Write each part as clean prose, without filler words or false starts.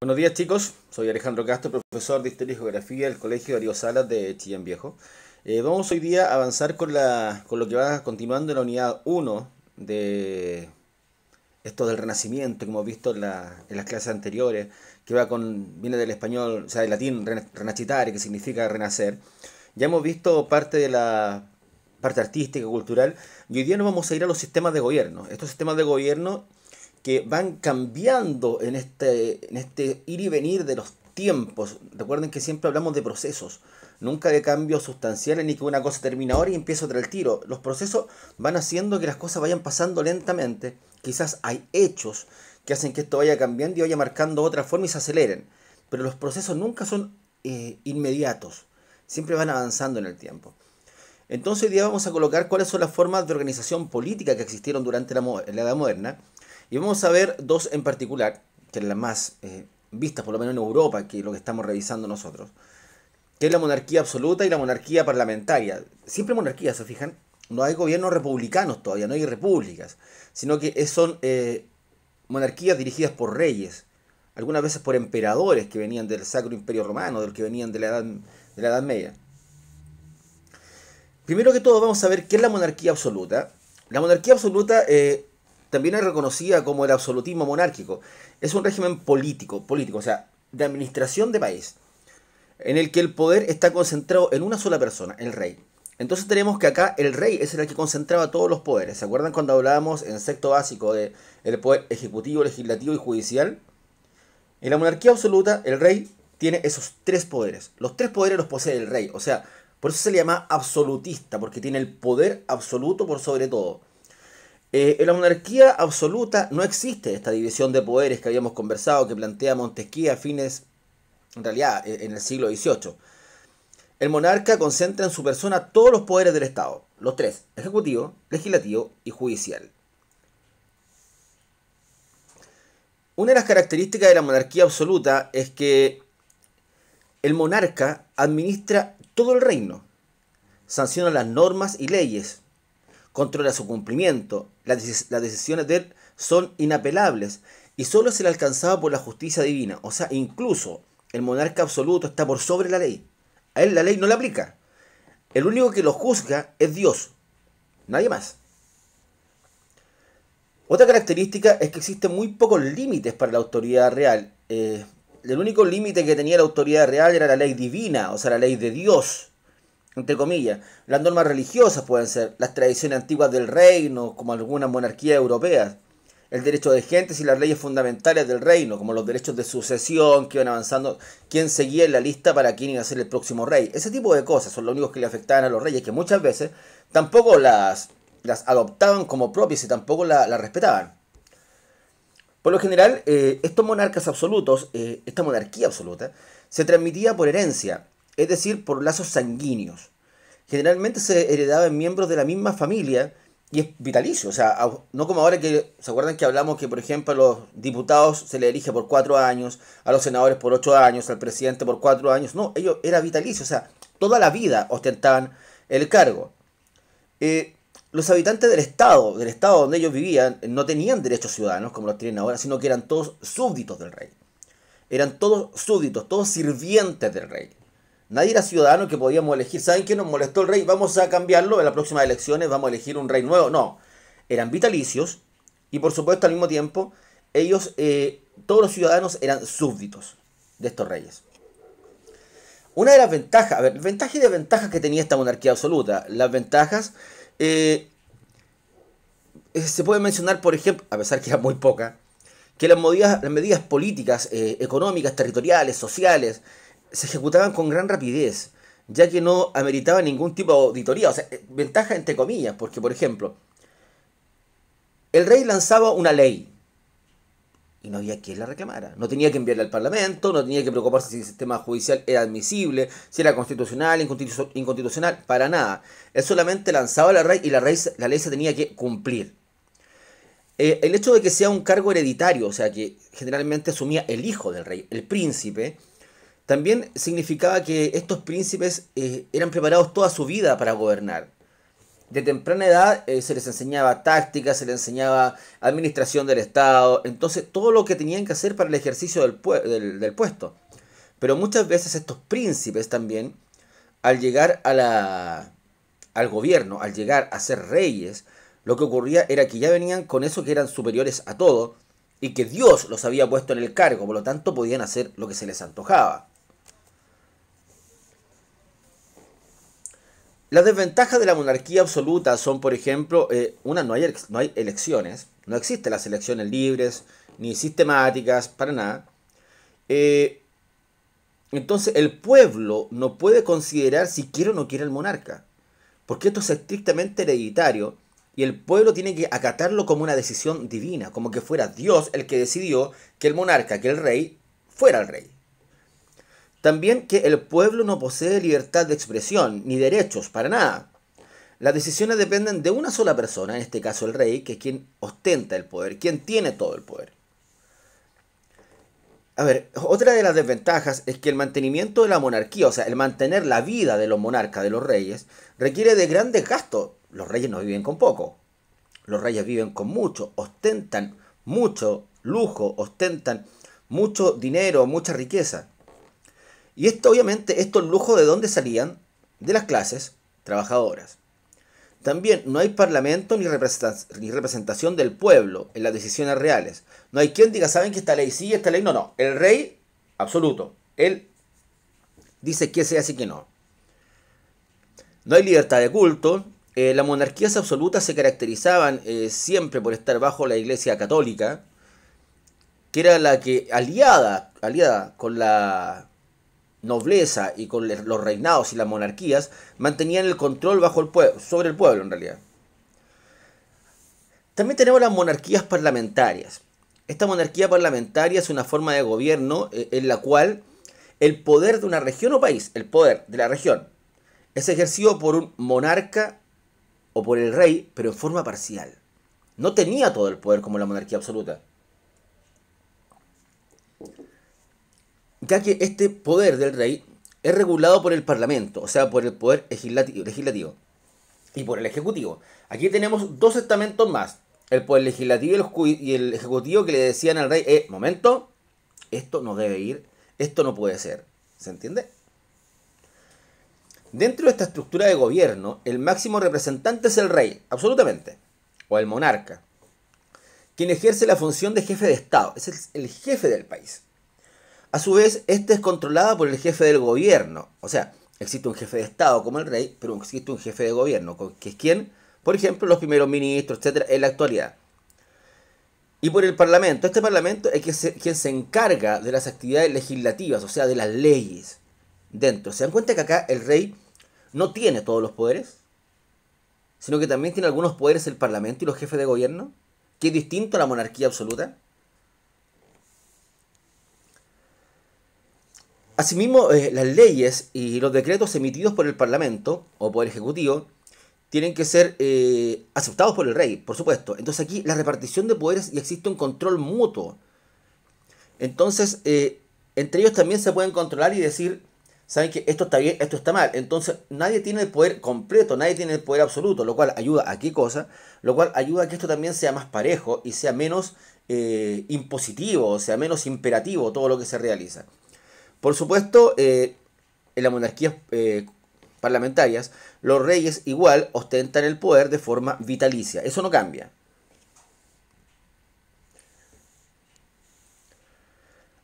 Buenos días chicos, soy Alejandro Castro, profesor de Historia y Geografía del Colegio Darío Salas de Chillán Viejo. Vamos hoy día a avanzar con lo que va continuando en la unidad uno de esto del Renacimiento que hemos visto en las clases anteriores, viene del español, o sea, del latín renascitare, que significa renacer. Ya hemos visto parte de la parte artística, cultural, y hoy día nos vamos a ir a los sistemas de gobierno. Estos sistemas de gobierno que van cambiando en este ir y venir de los tiempos. Recuerden que siempre hablamos de procesos, nunca de cambios sustanciales ni que una cosa termina ahora y empieza otra al tiro. Los procesos van haciendo que las cosas vayan pasando lentamente. Quizás hay hechos que hacen que esto vaya cambiando y vaya marcando otra forma y se aceleren. Pero los procesos nunca son inmediatos, siempre van avanzando en el tiempo. Entonces hoy día vamos a colocar cuáles son las formas de organización política que existieron durante la Edad Moderna. Y vamos a ver dos en particular, que es las más vistas, por lo menos en Europa, que es lo que estamos revisando nosotros, que es la monarquía absoluta y la monarquía parlamentaria. Siempre monarquía, ¿se fijan? No hay gobiernos republicanos todavía, no hay repúblicas, sino que son monarquías dirigidas por reyes, algunas veces por emperadores que venían del Sacro Imperio Romano, del que venían de la Edad Media. Primero que todo vamos a ver qué es la monarquía absoluta. La monarquía absoluta también es reconocida como el absolutismo monárquico. Es un régimen político, o sea, de administración de país, en el que el poder está concentrado en una sola persona, el rey. Entonces tenemos que acá el rey es el que concentraba todos los poderes. ¿Se acuerdan cuando hablábamos en sexto básico de el poder ejecutivo, legislativo y judicial? En la monarquía absoluta, el rey tiene esos tres poderes. Los tres poderes los posee el rey. O sea, por eso se le llama absolutista, porque tiene el poder absoluto por sobre todo. En la monarquía absoluta no existe esta división de poderes que habíamos conversado, que plantea Montesquieu a fines, en realidad, en el siglo XVIII. El monarca concentra en su persona todos los poderes del Estado, los tres, ejecutivo, legislativo y judicial. Una de las características de la monarquía absoluta es que el monarca administra todo el reino, sanciona las normas y leyes, controla su cumplimiento, las decisiones de él son inapelables y solo se le alcanzaba por la justicia divina. O sea, incluso el monarca absoluto está por sobre la ley. A él la ley no le aplica. El único que lo juzga es Dios, nadie más. Otra característica es que existen muy pocos límites para la autoridad real. El único límite que tenía la autoridad real era la ley divina, o sea, la ley de Dios, entre comillas. Las normas religiosas pueden ser las tradiciones antiguas del reino, como algunas monarquías europeas, el derecho de gentes y las leyes fundamentales del reino, como los derechos de sucesión que iban avanzando, quién seguía en la lista para quién iba a ser el próximo rey. Ese tipo de cosas son los únicos que le afectaban a los reyes, que muchas veces tampoco las adoptaban como propias y tampoco las respetaban. Por lo general, estos monarcas absolutos, esta monarquía absoluta, se transmitía por herencia, es decir, por lazos sanguíneos. Generalmente se heredaba en miembros de la misma familia y es vitalicio. O sea, no como ahora que, ¿se acuerdan que hablamos que, por ejemplo, a los diputados se le elige por 4 años, a los senadores por 8 años, al presidente por 4 años? No, ellos era vitalicio, o sea, toda la vida ostentaban el cargo. Los habitantes del estado donde ellos vivían, no tenían derechos ciudadanos como los tienen ahora, sino que eran todos súbditos del rey. Eran todos súbditos, todos sirvientes del rey. Nadie era ciudadano que podíamos elegir. ¿Saben qué nos molestó el rey? Vamos a cambiarlo en las próximas elecciones, vamos a elegir un rey nuevo. No, eran vitalicios y por supuesto al mismo tiempo ellos, todos los ciudadanos eran súbditos de estos reyes. Una de las ventajas, a ver, ventajas y desventajas que tenía esta monarquía absoluta. Las ventajas se puede mencionar, por ejemplo, a pesar que era muy poca, que las medidas políticas, económicas, territoriales, sociales, se ejecutaban con gran rapidez, ya que no ameritaban ningún tipo de auditoría. O sea, ventaja entre comillas, porque por ejemplo, el rey lanzaba una ley y no había quien la reclamara. No tenía que enviarla al Parlamento, no tenía que preocuparse si el sistema judicial era admisible, si era constitucional, inconstitucional, para nada. Él solamente lanzaba la ley y la ley se tenía que cumplir. El hecho de que sea un cargo hereditario, o sea que generalmente asumía el hijo del rey, el príncipe, también significaba que estos príncipes eran preparados toda su vida para gobernar. de temprana edad se les enseñaba táctica, se les enseñaba administración del Estado, entonces todo lo que tenían que hacer para el ejercicio del puesto. Pero muchas veces estos príncipes también, al llegar al gobierno, al llegar a ser reyes, lo que ocurría era que ya venían con eso que eran superiores a todo y que Dios los había puesto en el cargo, por lo tanto podían hacer lo que se les antojaba. Las desventajas de la monarquía absoluta son, por ejemplo, no hay elecciones, no existen las elecciones libres, ni sistemáticas, para nada. Eh, entonces el pueblo no puede considerar si quiere o no quiere el monarca, porque esto es estrictamente hereditario y el pueblo tiene que acatarlo como una decisión divina, como que fuera Dios el que decidió que el monarca, que el rey, fuera el rey. También que el pueblo no posee libertad de expresión ni derechos, para nada. Las decisiones dependen de una sola persona, en este caso el rey, que es quien ostenta el poder, quien tiene todo el poder. A ver, otra de las desventajas es que el mantenimiento de la monarquía, o sea, el mantener la vida de los monarcas, de los reyes, requiere de grandes gastos. Los reyes no viven con poco, los reyes viven con mucho, ostentan mucho lujo, ostentan mucho dinero, mucha riqueza. Y esto, obviamente, estos lujos, ¿de dónde salían? De las clases trabajadoras. También no hay parlamento ni representación del pueblo en las decisiones reales. No hay quien diga, ¿saben que esta ley sí, esta ley no? No. El rey, absoluto. Él dice que se hace y que no. No hay libertad de culto. Las monarquías absolutas se caracterizaban siempre por estar bajo la Iglesia católica, que era la que, aliada con la nobleza y con los reinados y las monarquías, mantenían el control sobre el pueblo en realidad. También tenemos las monarquías parlamentarias. Esta monarquía parlamentaria es una forma de gobierno en la cual el poder de una región o país, el poder de la región, es ejercido por un monarca o por el rey, pero en forma parcial. No tenía todo el poder como la monarquía absoluta, ya que este poder del rey es regulado por el parlamento, o sea, por el poder legislativo y por el ejecutivo. Aquí tenemos dos estamentos más, el poder legislativo y el ejecutivo, que le decían al rey, momento, esto no debe ir, esto no puede ser. ¿Se entiende? Dentro de esta estructura de gobierno, el máximo representante es el rey, absolutamente, o el monarca, quien ejerce la función de jefe de Estado, es el jefe del país. A su vez, esta es controlada por el jefe del gobierno. O sea, existe un jefe de Estado como el rey, pero existe un jefe de gobierno, que es quien, por ejemplo, los primeros ministros, etcétera, en la actualidad. Y por el parlamento. Este parlamento es quien se encarga de las actividades legislativas, o sea, de las leyes dentro. ¿Se dan cuenta que acá el rey no tiene todos los poderes? Sino que también tiene algunos poderes el parlamento y los jefes de gobierno, que es distinto a la monarquía absoluta. Asimismo, las leyes y los decretos emitidos por el Parlamento o por el Ejecutivo tienen que ser aceptados por el rey, por supuesto. Entonces aquí la repartición de poderes y existe un control mutuo. Entonces, entre ellos también se pueden controlar y decir, saben que esto está bien, esto está mal. Entonces, nadie tiene el poder completo, nadie tiene el poder absoluto, lo cual ayuda a qué cosa, lo cual ayuda a que esto también sea más parejo y sea menos impositivo, sea menos imperativo todo lo que se realiza. Por supuesto, en las monarquías parlamentarias, los reyes igual ostentan el poder de forma vitalicia. Eso no cambia.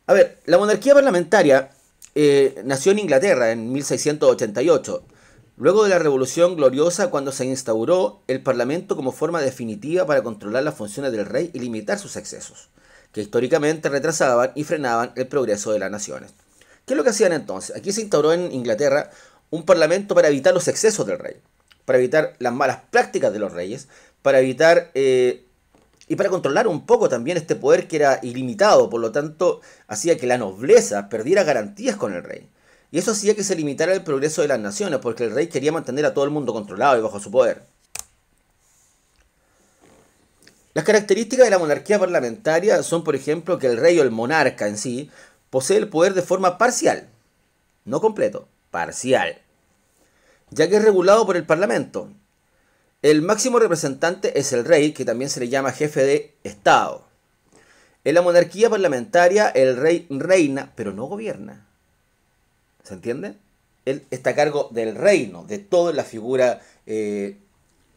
A ver, la monarquía parlamentaria nació en Inglaterra en 1688, luego de la Revolución Gloriosa, cuando se instauró el Parlamento como forma definitiva para controlar las funciones del rey y limitar sus excesos, que históricamente retrasaban y frenaban el progreso de las naciones. ¿Qué es lo que hacían entonces? Aquí se instauró en Inglaterra un parlamento para evitar los excesos del rey, para evitar las malas prácticas de los reyes, para evitar y para controlar un poco también este poder que era ilimitado, por lo tanto hacía que la nobleza perdiera garantías con el rey. Y eso hacía que se limitara el progreso de las naciones, porque el rey quería mantener a todo el mundo controlado y bajo su poder. Las características de la monarquía parlamentaria son, por ejemplo, que el rey o el monarca en sí posee el poder de forma parcial, no completo, parcial, ya que es regulado por el Parlamento. El máximo representante es el rey, que también se le llama jefe de Estado. En la monarquía parlamentaria el rey reina, pero no gobierna. ¿Se entiende? Él está a cargo del reino, de toda la figura que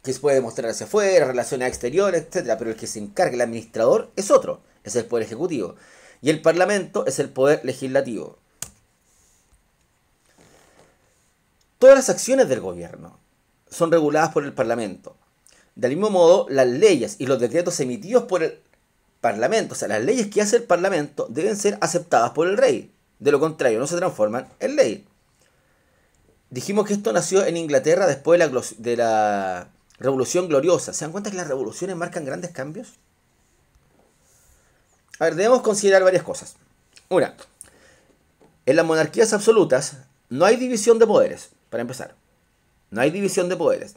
se puede mostrar hacia afuera, relaciones exteriores, etcétera. Pero el que se encarga, el administrador, es otro, es el poder ejecutivo. Y el parlamento es el poder legislativo. Todas las acciones del gobierno son reguladas por el parlamento. Del mismo modo, las leyes y los decretos emitidos por el parlamento, o sea, las leyes que hace el parlamento, deben ser aceptadas por el rey. De lo contrario, no se transforman en ley. Dijimos que esto nació en Inglaterra después de la Revolución Gloriosa. ¿Se dan cuenta que las revoluciones marcan grandes cambios? A ver, debemos considerar varias cosas. Una, en las monarquías absolutas no hay división de poderes, para empezar. No hay división de poderes.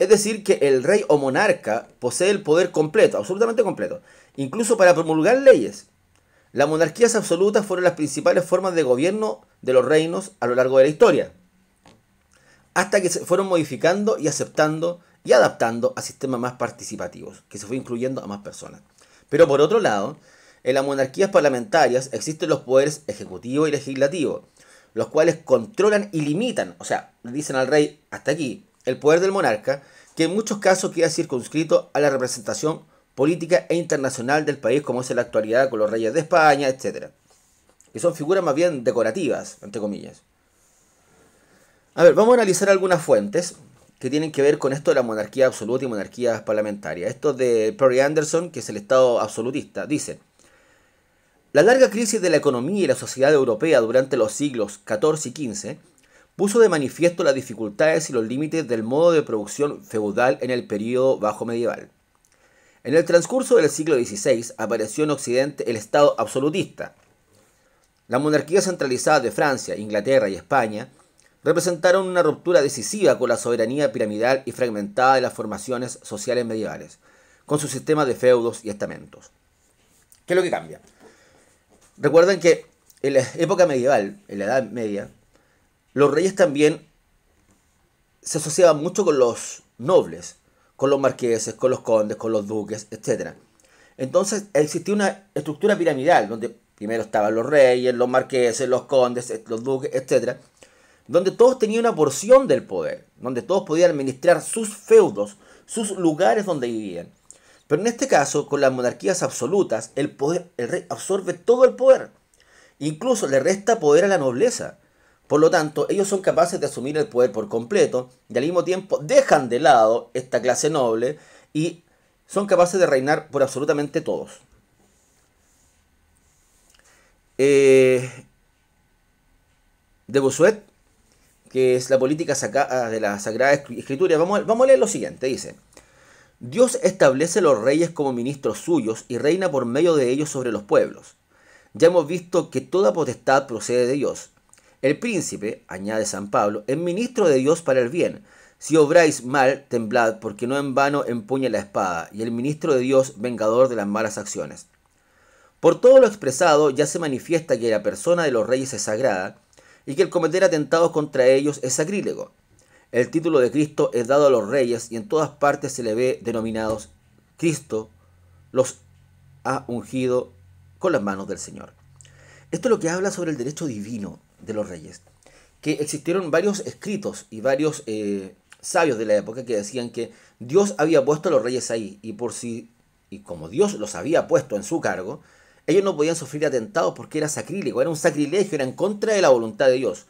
Es decir, que el rey o monarca posee el poder completo, absolutamente completo, incluso para promulgar leyes. Las monarquías absolutas fueron las principales formas de gobierno de los reinos a lo largo de la historia, hasta que se fueron modificando y aceptando y adaptando a sistemas más participativos, que se fue incluyendo a más personas. Pero por otro lado, en las monarquías parlamentarias existen los poderes ejecutivo y legislativo, los cuales controlan y limitan, o sea, le dicen al rey hasta aquí, el poder del monarca, que en muchos casos queda circunscrito a la representación política e internacional del país, como es en la actualidad con los reyes de España, etc. Que son figuras más bien decorativas, entre comillas. A ver, vamos a analizar algunas fuentes que tienen que ver con esto de la monarquía absoluta y monarquías parlamentarias. Esto de Perry Anderson, que es el Estado absolutista, dice: la larga crisis de la economía y la sociedad europea durante los siglos XIV y XV puso de manifiesto las dificultades y los límites del modo de producción feudal en el período bajo medieval. En el transcurso del siglo XVI apareció en Occidente el Estado absolutista. Las monarquías centralizadas de Francia, Inglaterra y España representaron una ruptura decisiva con la soberanía piramidal y fragmentada de las formaciones sociales medievales, con su sistema de feudos y estamentos. ¿Qué es lo que cambia? Recuerden que en la época medieval, en la Edad Media, los reyes también se asociaban mucho con los nobles, con los marqueses, con los condes, con los duques, etc. Entonces existía una estructura piramidal, donde primero estaban los reyes, los marqueses, los condes, los duques, etc., donde todos tenían una porción del poder, donde todos podían administrar sus feudos, sus lugares donde vivían. Pero en este caso, con las monarquías absolutas, el rey absorbe todo el poder. Incluso le resta poder a la nobleza. Por lo tanto, ellos son capaces de asumir el poder por completo y al mismo tiempo dejan de lado esta clase noble y son capaces de reinar por absolutamente todos. De Bossuet, que es la política de la Sagrada Escritura, vamos a leer lo siguiente, dice: Dios establece los reyes como ministros suyos y reina por medio de ellos sobre los pueblos. Ya hemos visto que toda potestad procede de Dios. El príncipe, añade San Pablo, es ministro de Dios para el bien. Si obráis mal, temblad, porque no en vano empuña la espada, y el ministro de Dios, vengador de las malas acciones. Por todo lo expresado, ya se manifiesta que la persona de los reyes es sagrada, y que el cometer atentados contra ellos es sacrílego. El título de Cristo es dado a los reyes, y en todas partes se le ve denominados: Cristo los ha ungido con las manos del Señor. Esto es lo que habla sobre el derecho divino de los reyes, que existieron varios escritos y varios sabios de la época que decían que Dios había puesto a los reyes ahí, y como Dios los había puesto en su cargo, ellos no podían sufrir atentados porque era sacrílego, era un sacrilegio, era en contra de la voluntad de Dios.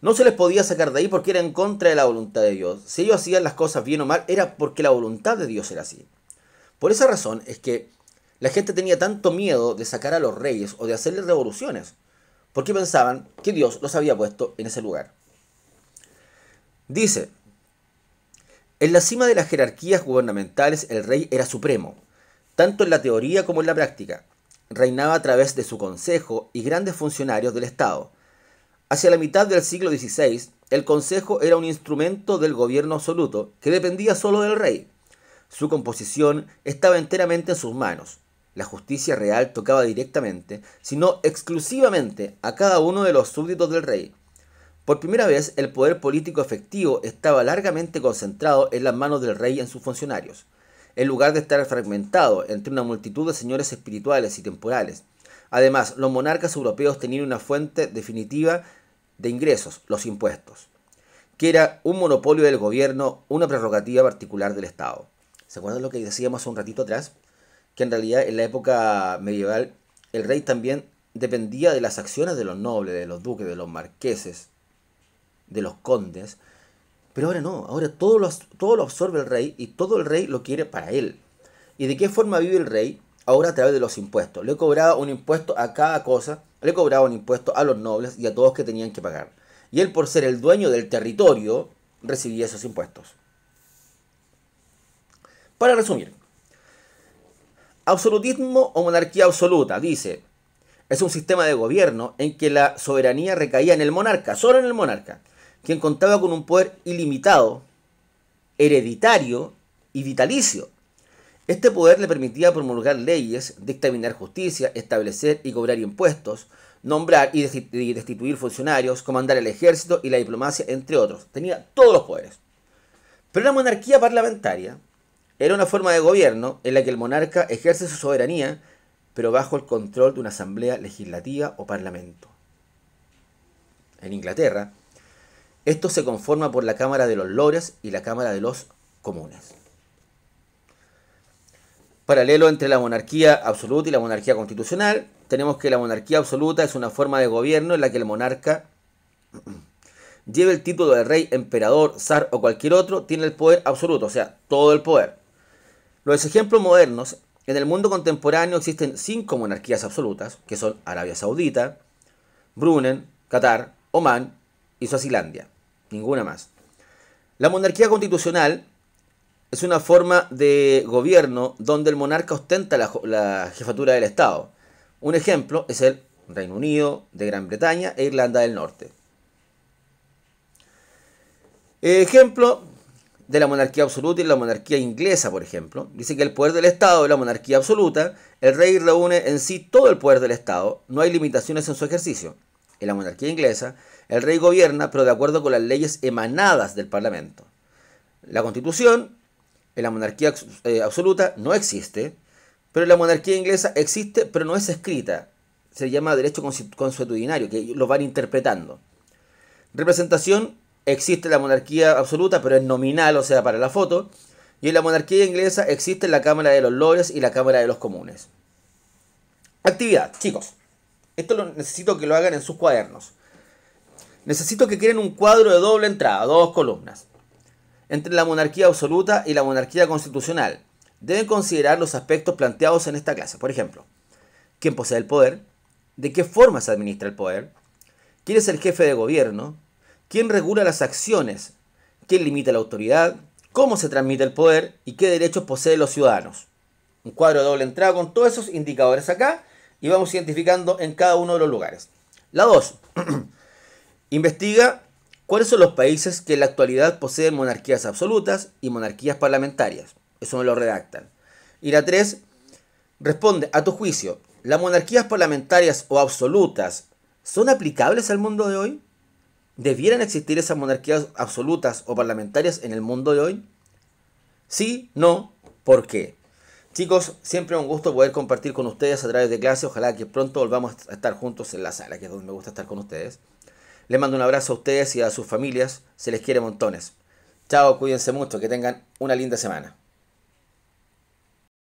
No se les podía sacar de ahí porque era en contra de la voluntad de Dios. Si ellos hacían las cosas bien o mal, era porque la voluntad de Dios era así. Por esa razón es que la gente tenía tanto miedo de sacar a los reyes o de hacerles revoluciones, porque pensaban que Dios los había puesto en ese lugar. Dice: en la cima de las jerarquías gubernamentales el rey era supremo, tanto en la teoría como en la práctica. Reinaba a través de su consejo y grandes funcionarios del Estado. Hacia la mitad del siglo XVI, el consejo era un instrumento del gobierno absoluto que dependía solo del rey. Su composición estaba enteramente en sus manos. La justicia real tocaba directamente, si no exclusivamente, a cada uno de los súbditos del rey. Por primera vez, el poder político efectivo estaba largamente concentrado en las manos del rey y en sus funcionarios, en lugar de estar fragmentado entre una multitud de señores espirituales y temporales. Además, los monarcas europeos tenían una fuente definitiva de ingresos, los impuestos, que era un monopolio del gobierno, una prerrogativa particular del Estado. ¿Se acuerdan lo que decíamos hace un ratito atrás? Que en realidad en la época medieval el rey también dependía de las acciones de los nobles, de los duques, de los marqueses, de los condes. Pero ahora no, ahora todo lo absorbe el rey y todo el rey lo quiere para él. ¿Y de qué forma vive el rey? Ahora a través de los impuestos. Le cobraba un impuesto a cada cosa, le cobraba un impuesto a los nobles y a todos que tenían que pagar. Y él, por ser el dueño del territorio, recibía esos impuestos. Para resumir, absolutismo o monarquía absoluta, dice, es un sistema de gobierno en que la soberanía recaía en el monarca, solo en el monarca, quien contaba con un poder ilimitado, hereditario y vitalicio. Este poder le permitía promulgar leyes, dictaminar justicia, establecer y cobrar impuestos, nombrar y destituir funcionarios, comandar el ejército y la diplomacia, entre otros. Tenía todos los poderes. Pero la monarquía parlamentaria era una forma de gobierno en la que el monarca ejerce su soberanía, pero bajo el control de una asamblea legislativa o parlamento. En Inglaterra, esto se conforma por la Cámara de los Lores y la Cámara de los Comunes. Paralelo entre la monarquía absoluta y la monarquía constitucional, tenemos que la monarquía absoluta es una forma de gobierno en la que el monarca lleve el título de rey, emperador, zar o cualquier otro, tiene el poder absoluto, o sea, todo el poder. Los ejemplos modernos, en el mundo contemporáneo existen 5 monarquías absolutas, que son Arabia Saudita, Brunei, Qatar, Omán y Suazilandia. Ninguna más. La monarquía constitucional es una forma de gobierno donde el monarca ostenta la jefatura del Estado. Un ejemplo es el Reino Unido, de Gran Bretaña e Irlanda del Norte. Ejemplo de la monarquía absoluta y la monarquía inglesa, por ejemplo. Dice que el poder del Estado es la monarquía absoluta. El rey reúne en sí todo el poder del Estado. No hay limitaciones en su ejercicio. En la monarquía inglesa, el rey gobierna, pero de acuerdo con las leyes emanadas del Parlamento. La Constitución, en la monarquía absoluta, no existe, pero en la monarquía inglesa existe, pero no es escrita. Se llama derecho consuetudinario, que lo van interpretando. Representación, existe en la monarquía absoluta, pero es nominal, o sea, para la foto. Y en la monarquía inglesa existe la Cámara de los Lores y la Cámara de los Comunes. Actividad, chicos. Esto necesito que lo hagan en sus cuadernos. Necesito que creen un cuadro de doble entrada, 2 columnas, entre la monarquía absoluta y la monarquía constitucional. Deben considerar los aspectos planteados en esta clase. Por ejemplo, ¿quién posee el poder? ¿De qué forma se administra el poder? ¿Quién es el jefe de gobierno? ¿Quién regula las acciones? ¿Quién limita la autoridad? ¿Cómo se transmite el poder? ¿Y qué derechos poseen los ciudadanos? Un cuadro de doble entrada con todos esos indicadores acá y vamos identificando en cada uno de los lugares. La 2. Investiga cuáles son los países que en la actualidad poseen monarquías absolutas y monarquías parlamentarias. Eso me lo redactan. Y la 3. Responde, a tu juicio, ¿las monarquías parlamentarias o absolutas son aplicables al mundo de hoy? ¿Debieran existir esas monarquías absolutas o parlamentarias en el mundo de hoy? Sí, no, ¿por qué? Chicos, siempre es un gusto poder compartir con ustedes a través de clase. Ojalá que pronto volvamos a estar juntos en la sala, que es donde me gusta estar con ustedes. Les mando un abrazo a ustedes y a sus familias. Se les quiere montones. Chao, cuídense mucho, que tengan una linda semana.